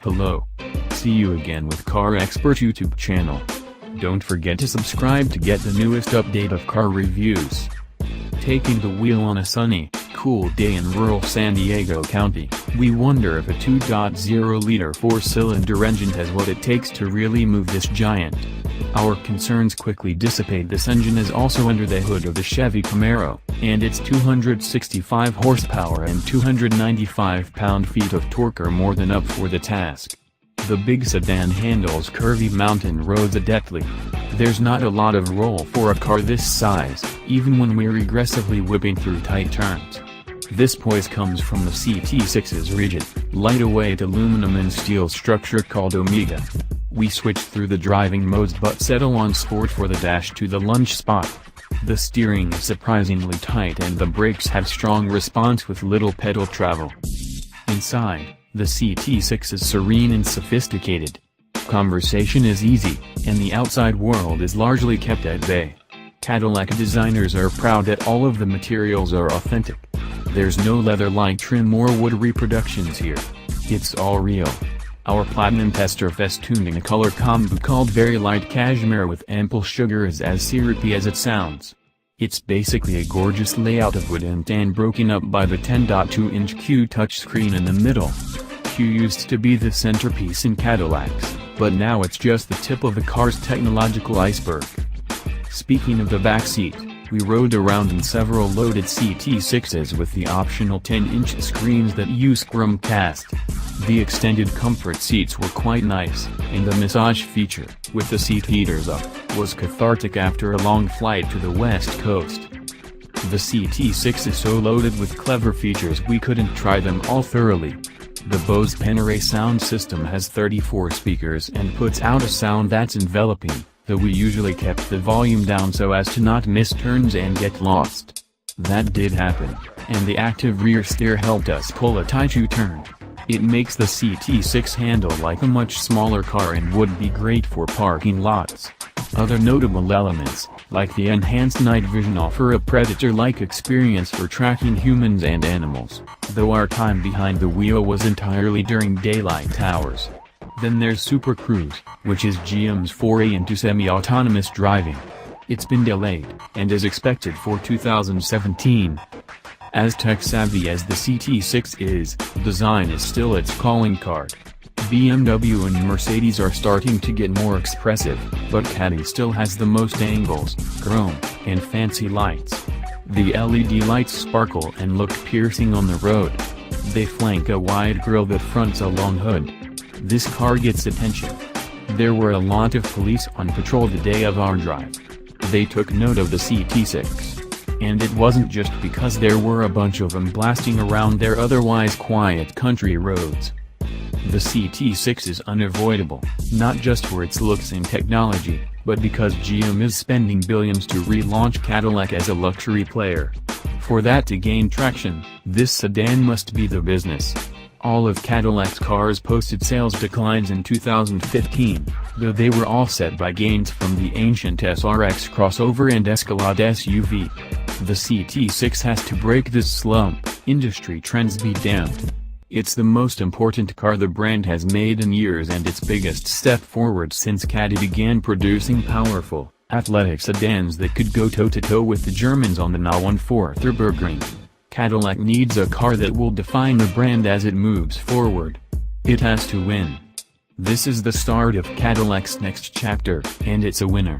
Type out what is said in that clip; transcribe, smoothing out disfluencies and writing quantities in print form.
Hello. See you again with Car Expert YouTube channel. Don't forget to subscribe to get the newest update of car reviews. Taking the wheel on a sunny, cool day in rural San Diego County, we wonder if a 2.0-liter four-cylinder engine has what it takes to really move this giant. Our concerns quickly dissipate. This engine is also under the hood of the Chevy Camaro, and its 265 horsepower and 295 pound-feet of torque are more than up for the task. The big sedan handles curvy mountain roads adeptly. There's not a lot of roll for a car this size, even when we're aggressively whipping through tight turns. This poise comes from the CT6's rigid, lightweight aluminum and steel structure called Omega. We switch through the driving modes but settle on Sport for the dash to the lunge spot. The steering is surprisingly tight and the brakes have strong response with little pedal travel. Inside, the CT6 is serene and sophisticated. Conversation is easy, and the outside world is largely kept at bay. Cadillac designers are proud that all of the materials are authentic. There's no leather-like trim or wood reproductions here. It's all real. Our platinum tester festooned in a color combo called Very Light Cashmere with ample sugar is as syrupy as it sounds. It's basically a gorgeous layout of wood and tan broken up by the 10.2-inch Q touchscreen in the middle. Q used to be the centerpiece in Cadillacs, but now it's just the tip of the car's technological iceberg. Speaking of the backseat, we rode around in several loaded CT6s with the optional 10-inch screens that use Chromecast. The extended comfort seats were quite nice, and the massage feature, with the seat heaters up, was cathartic after a long flight to the West Coast. The CT6 is so loaded with clever features we couldn't try them all thoroughly. The Bose Panerai sound system has 34 speakers and puts out a sound that's enveloping, though we usually kept the volume down so as to not miss turns and get lost. That did happen, and the active rear steer helped us pull a tight U-turn. It makes the CT6 handle like a much smaller car and would be great for parking lots. Other notable elements, like the enhanced night vision, offer a predator-like experience for tracking humans and animals, though our time behind the wheel was entirely during daylight hours. Then there's Super Cruise, which is GM's foray into semi-autonomous driving. It's been delayed, and is expected for 2017. As tech-savvy as the CT6 is, design is still its calling card. BMW and Mercedes are starting to get more expressive, but Caddy still has the most angles, chrome, and fancy lights. The LED lights sparkle and look piercing on the road. They flank a wide grille that fronts a long hood. This car gets attention. There were a lot of police on patrol the day of our drive. They took note of the CT6. And it wasn't just because there were a bunch of them blasting around their otherwise quiet country roads. The CT6 is unavoidable, not just for its looks and technology, but because GM is spending billions to relaunch Cadillac as a luxury player. For that to gain traction, this sedan must be the business. All of Cadillac's cars posted sales declines in 2015, though they were offset by gains from the ancient SRX crossover and Escalade SUV. The CT6 has to break this slump, industry trends be damned. It's the most important car the brand has made in years and its biggest step forward since Caddy began producing powerful, athletic sedans that could go toe-to-toe with the Germans on the now 1/4 Nürburgring. Cadillac needs a car that will define the brand as it moves forward. It has to win. This is the start of Cadillac's next chapter, and it's a winner.